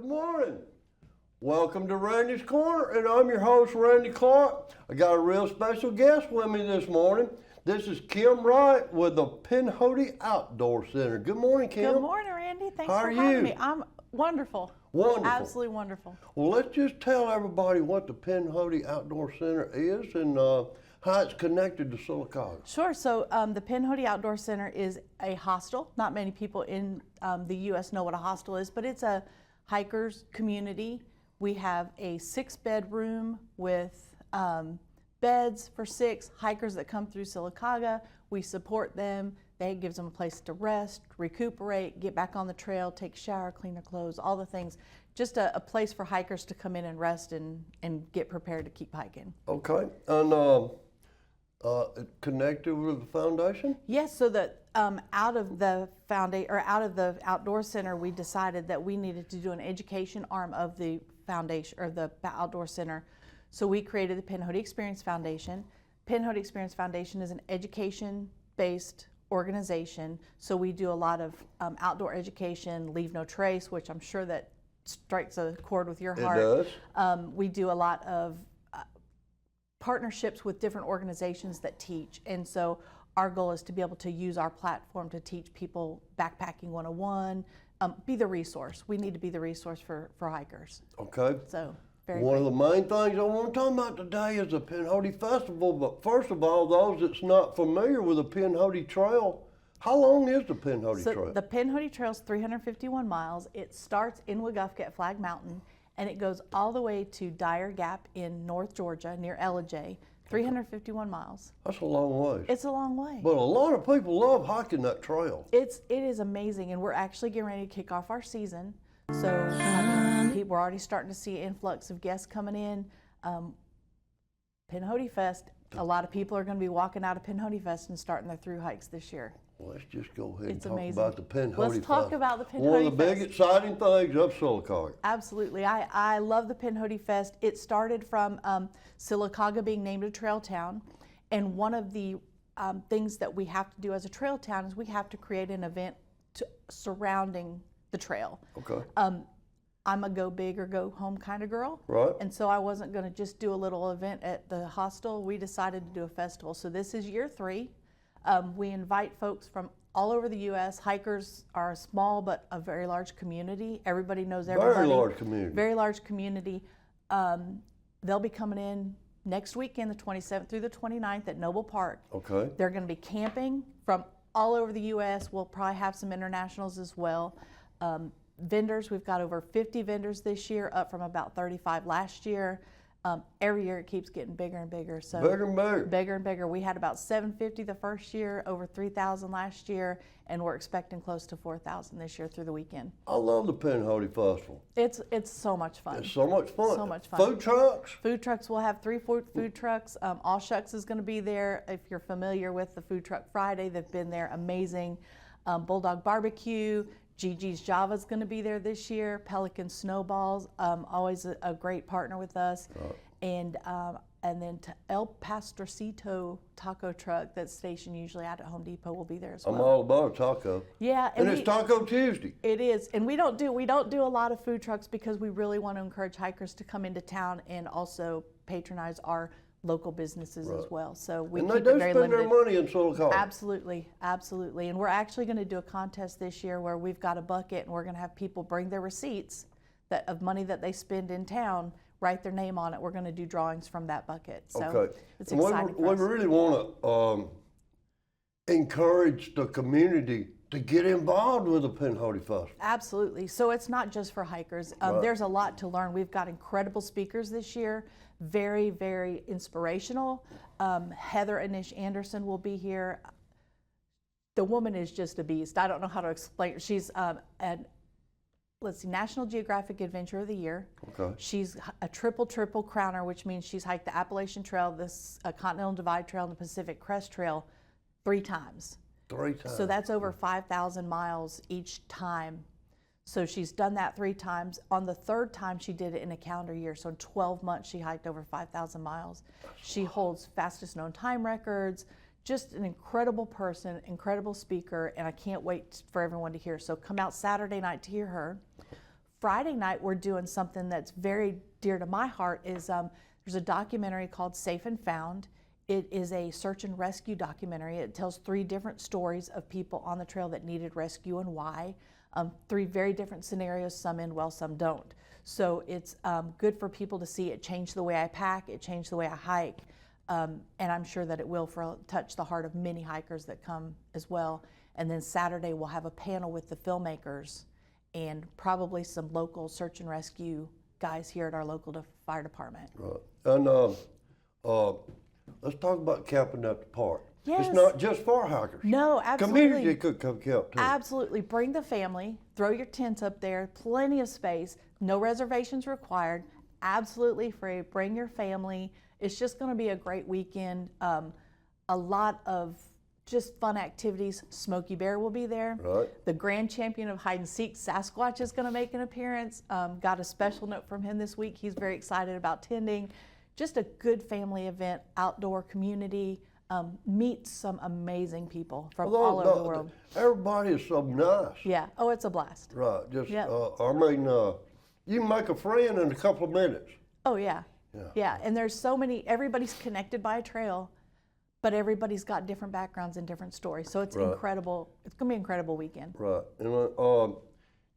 morning. Welcome to Randy's Corner, and I'm your host, Randy Clark. I got a real special guest with me this morning. This is Kim Wright with the Pinhoti Outdoor Center. Good morning, Kim. Good morning, Randy. Thanks How for are having you? me. I'm wonderful. Wonderful. Absolutely wonderful. Well, let's just tell everybody what the Pinhoti Outdoor Center is and how it's connected to Sylacauga. Sure. So the Pinhoti Outdoor Center is a hostel. Not many people in the U.S. know what a hostel is, but it's a hikers community. We have a 6-bedroom with beds for 6 hikers that come through Sylacauga. We support them. That gives them a place to rest, recuperate, get back on the trail, take a shower, clean their clothes, all the things. Just a place for hikers to come in and rest and get prepared to keep hiking. Okay. And connected with the foundation? Yes, so that out of the outdoor center, we decided that we needed to do an education arm of the foundation or the outdoor center. So we created the Pinhoti Experience Foundation. Pinhoti Experience Foundation is an education-based organization. So we do a lot of outdoor education, Leave No Trace, which I'm sure that strikes a chord with your heart. It does. We do a lot of partnerships with different organizations that teach, and so our goal is to be able to use our platform to teach people backpacking 101, be the resource. We need to be the resource for hikers. Okay. So One of the main things I want to talk about today is the Pinhoti Festival, but first of all, those that's not familiar with the Pinhoti Trail, how long is the Pinhoti Trail? The Pinhoti Trail is 351 miles. It starts in Weguffka at Flag Mountain, and it goes all the way to Dyer Gap in North Georgia near Ellijay, 351 miles. That's a long way. It's a long way. But a lot of people love hiking that trail. It is amazing, and we're actually getting ready to kick off our season. So we're already starting to see an influx of guests coming in. Pinhoti Fest, a lot of people are going to be walking out of Pinhoti Fest and starting their through hikes this year. Well, let's just go ahead and It's talk amazing. about the Pinhoti Let's Fest. talk about the Pinhoti One of the Fest. big exciting things of Sylacauga. Absolutely. I love the Pinhoti Fest. It started from Sylacauga being named a trail town, and one of the things that we have to do as a trail town is we have to create an event surrounding the trail. Okay. I'm a go big or go home kind of girl. Right. And so I wasn't going to just do a little event at the hostel. We decided to do a festival. So this is year 3. We invite folks from all over the U.S. Hikers are a small but a very large community. Everybody knows everybody. Very large community. Very large community. They'll be coming in next weekend, the 27th through the 29th at Noble Park. Okay. They're going to be camping from all over the U.S. We'll probably have some internationals as well. Vendors, we've got over 50 vendors this year, up from about 35 last year. Every year it keeps getting bigger and bigger. So Bigger and bigger. Bigger and bigger. We had about 750 the first year, over 3,000 last year, and we're expecting close to 4,000 this year through the weekend. I love the Pinhoti Festival. It's so much fun. It's so much fun. So much fun. Food trucks? Food trucks, we'll have 3 food trucks. All Shucks is going to be there. If you're familiar with the Food Truck Friday, they've been there, amazing. Bulldog Barbecue, Gigi's Java is going to be there this year. Pelican Snowballs, always a great partner with us. Right. And then El Pastorcito taco truck that's stationed usually out at Home Depot will be there as well. I'm all about a taco. Yeah, and it's Taco Tuesday. It is, and we don't do a lot of food trucks because we really want to encourage hikers to come into town and also patronize our local businesses as well. So we keep it very limited. And they do spend their money in Sylacauga. Absolutely, absolutely. And we're actually going to do a contest this year where we've got a bucket and we're going to have people bring their receipts of money that they spend in town, write their name on it. We're going to do drawings from that bucket. So it's exciting for us. We really want to encourage the community to get involved with the Pinhoti Festival. Absolutely. So it's not just for hikers. There's a lot to learn. We've got incredible speakers this year, very, very inspirational. Heather Anish Anderson will be here. The woman is just a beast. I don't know how to explain her. She's National Geographic Adventure of the Year. Okay. She's a triple crowner, which means she's hiked the Appalachian Trail, the Continental Divide Trail, and the Pacific Crest Trail 3 times. 3 times. So that's over 5,000 miles each time. So she's done that 3 times. On the 3rd time, she did it in a calendar year. So in 12 months, she hiked over 5,000 miles. She holds fastest known time records. Just an incredible person, incredible speaker, and I can't wait for everyone to hear. So come out Saturday night to hear her. Friday night, we're doing something that's very dear to my heart. Is there's a documentary called Safe and Found. It is a search and rescue documentary. It tells 3 different stories of people on the trail that needed rescue and why. 3 very different scenarios, some end well, some don't. So it's good for people to see. It changed the way I pack, it changed the way I hike, and I'm sure that it will touch the heart of many hikers that come as well. And then Saturday we'll have a panel with the filmmakers and probably some local search and rescue guys here at our local fire department. Right. And let's talk about camping at the park. Yes. It's not just for hikers. No, absolutely. Community could come camp too. Absolutely. Bring the family, throw your tents up there, plenty of space, no reservations required, absolutely free. Bring your family. It's just going to be a great weekend. A lot of just fun activities. Smokey Bear will be there. Right. The grand champion of hide and seek, Sasquatch, is going to make an appearance. Got a special note from him this week. He's very excited about tending. Just a good family event, outdoor community. Meet some amazing people from all over the world. Everybody is so nice. Yeah. Oh, it's a blast. Right. Just, Yep. I mean, you can make a friend in a couple of minutes. Oh, yeah. Yeah. Yeah. And there's so many, everybody's connected by a trail, but everybody's got different backgrounds and different stories. So it's Right. incredible. It's going to be an incredible weekend. Right. And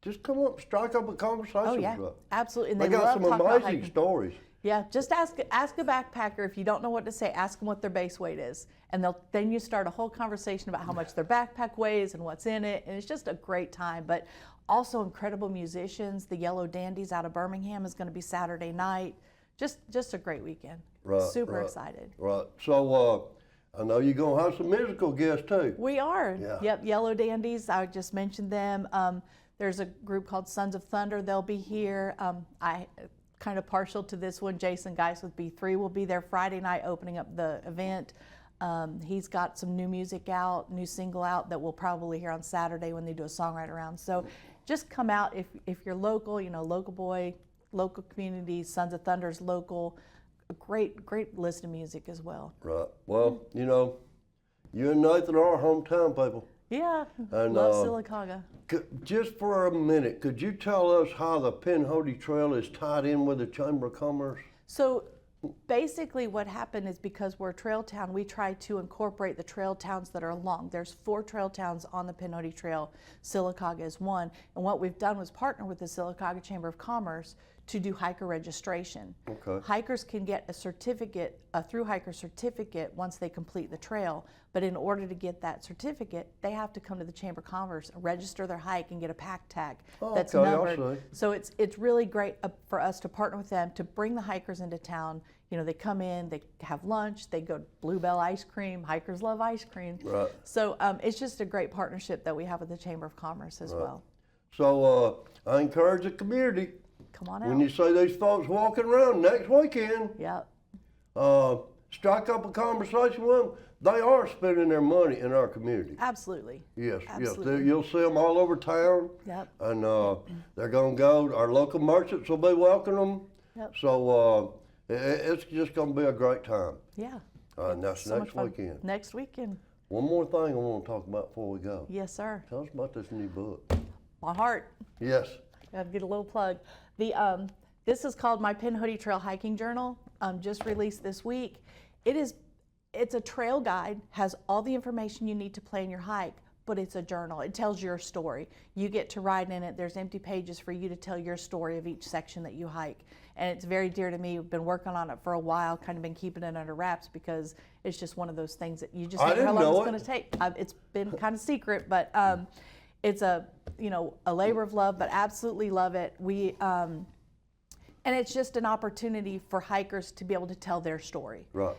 just come up, strike up a conversation. Oh, yeah. with them. Absolutely. And They got love some talking about amazing hiking. stories. Yeah, just ask a backpacker if you don't know what to say. Ask them what their base weight is, and then you start a whole conversation about how much their backpack weighs and what's in it, and it's just a great time. But also incredible musicians. The Yellow Dandies out of Birmingham is going to be Saturday night. Just a great weekend. Right. Super right, excited. Right. So I know you're gonna have some musical guests too. We are. Yeah. Yep, Yellow Dandies. I just mentioned them. There's a group called Sons of Thunder. They'll be here. I kind of partial to this one. Jason Geis with B3 will be there Friday night opening up the event. He's got some new music out, new single out that we'll probably hear on Saturday when they do a songwriter round. So just come out if you're local, local boy, local community, Sons of Thunder's local. A great list of music as well. Right. Well, you and Nathan are hometown people. Yeah, And, love Sylacauga. Just for a minute, could you tell us how the Pinhoti Trail is tied in with the Chamber of Commerce? So basically what happened is because we're a trail town, we try to incorporate the trail towns that are along. There's 4 trail towns on the Pinhoti Trail. Sylacauga is one. And what we've done was partner with the Sylacauga Chamber of Commerce to do hiker registration. Okay. Hikers can get a certificate, a through hiker certificate, once they complete the trail. But in order to get that certificate, they have to come to the Chamber of Commerce, register their hike, and get a pack tag that's okay, I numbered. see. So it's really great for us to partner with them to bring the hikers into town. They come in, they have lunch, they go to Bluebell ice cream. Hikers love ice cream. Right. So it's just a great partnership that we have with the Chamber of Commerce as well. So I encourage the community, Come on out. when you see these folks walking around next weekend, Yep. strike up a conversation with them. They are spending their money in our community. Absolutely. Yes, Absolutely. yes. You'll see them all over town. Yep. And they're going to go. Our local merchants will be welcoming them. Yep. So it's just going to be a great time. Yeah. And that's So much next fun. weekend. Next weekend. One more thing I want to talk about before we go. Yes, sir. Tell us about this new book. My heart. Yes. Gotta get a little plug. This is called My Pinhoti Trail Hiking Journal. Just released this week. It's a trail guide, has all the information you need to plan your hike, but it's a journal. It tells your story. You get to write in it. There's empty pages for you to tell your story of each section that you hike. And it's very dear to me. I've been working on it for a while, kind of been keeping it under wraps because it's just one of those things that you just I never know how didn't long know it's going to take. It's been kind of secret, but it's a labor of love, but absolutely love it. And it's just an opportunity for hikers to be able to tell their story. Right.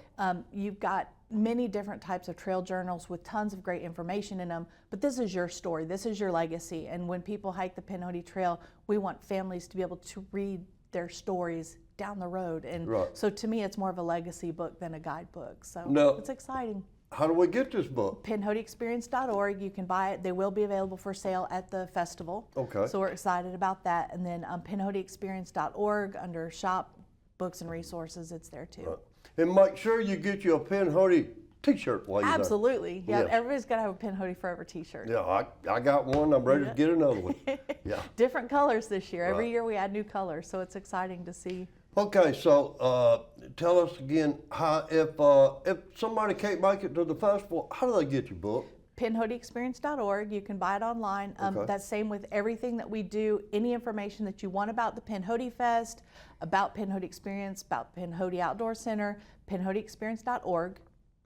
You've got many different types of trail journals with tons of great information in them, but this is your story, this is your legacy. And when people hike the Pinhoti Trail, we want families to be able to read their stories down the road. And Right. so to me, it's more of a legacy book than a guidebook. So No. it's exciting. How do we get this book? PinhotiExperience.org. You can buy it. They will be available for sale at the festival. Okay. So we're excited about that. And then PinhotiExperience.org under shop, books and resources, it's there too. Right. And make sure you get you a Pinhoti T-shirt while you're there. Absolutely. Yeah, Yes. everybody's got to have a Pin Hoodie Forever t-shirt. Yeah, I got one. I'm ready to get another one. Yeah. Different colors this year. Every Right. year we add new colors, so it's exciting to see. Okay, so tell us again how if somebody can't make it to the festival, how do they get your book? PinHoodieExperience.org. You can buy it online. Okay. That's same with everything that we do. Any information that you want about the Pin Hoodie Fest, about Pin Hoodie Experience, about Pin Hoodie Outdoor Center, PinHoodieExperience.org.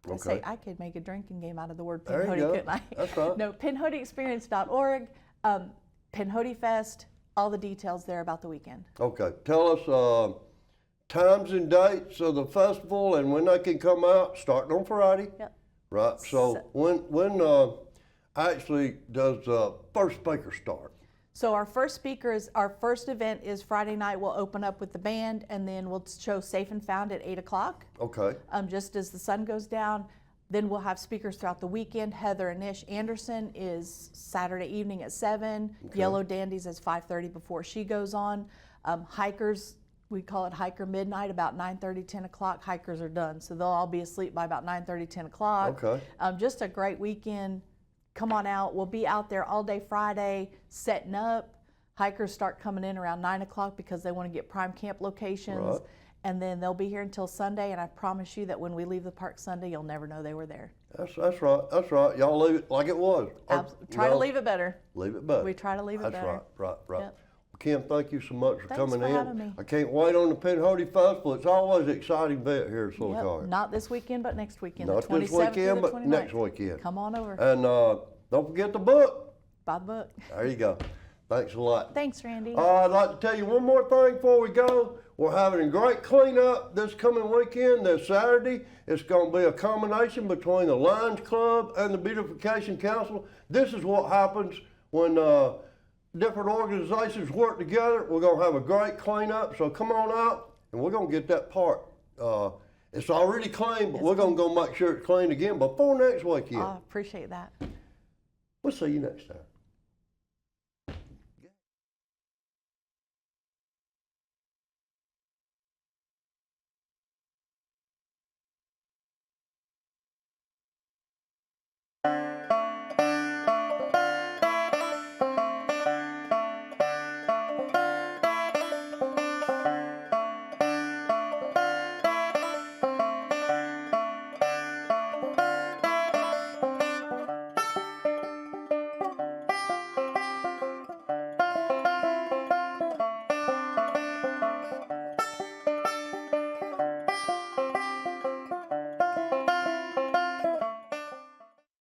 I say Okay. I could make a drinking game out of the word Pin There you Hoodie, go. couldn't I? That's right. No, PinHoodieExperience.org, Pin Hoodie Fest, all the details there about the weekend. Okay, tell us times and dates of the festival and when they can come out, starting on Friday. Yep. Right. So when actually does first speaker start? So our first event is Friday night. We'll open up with the band, and then we'll show Safe and Found at 8 o'clock. Okay. Just as the sun goes down. Then we'll have speakers throughout the weekend. Heather and Ish Anderson is Saturday evening at 7. Okay. Yellow Dandies is 5:30 before she goes on. Hikers, we call it Hiker Midnight, about 9:30, 10 o'clock. Hikers are done, so they'll all be asleep by about 9:30, 10 o'clock. Okay. Just a great weekend. Come on out. We'll be out there all day Friday setting up. Hikers start coming in around 9 o'clock because they want to get prime camp locations. Right. And then they'll be here until Sunday, and I promise you that when we leave the park Sunday, you'll never know they were there. That's right. That's right. Y'all leave it like it was. Or, Try to leave it better. Leave it better. We try to leave it That's better. right. Right. Yep. Well, Kim, thank you so much for Thanks coming for in. having me. I can't wait on the Pin Hoodie Festival. It's always an exciting event here at Silicon. Yep. Not this weekend, but next weekend. Not the this 27th through weekend, the but 29th. next weekend. Come on over. And don't forget the book. Buy the book. There you go. Thanks a lot. Thanks, Randy. I'd like to tell you one more thing before we go. We're having a great cleanup this coming weekend, this Saturday. It's going to be a combination between the Lions Club and the Beautification Council. This is what happens when different organizations work together. We're going to have a great cleanup, so come on out and we're going to get that part. It's already clean, but we're going to go make sure it's clean again before next weekend. I appreciate that. We'll see you next time.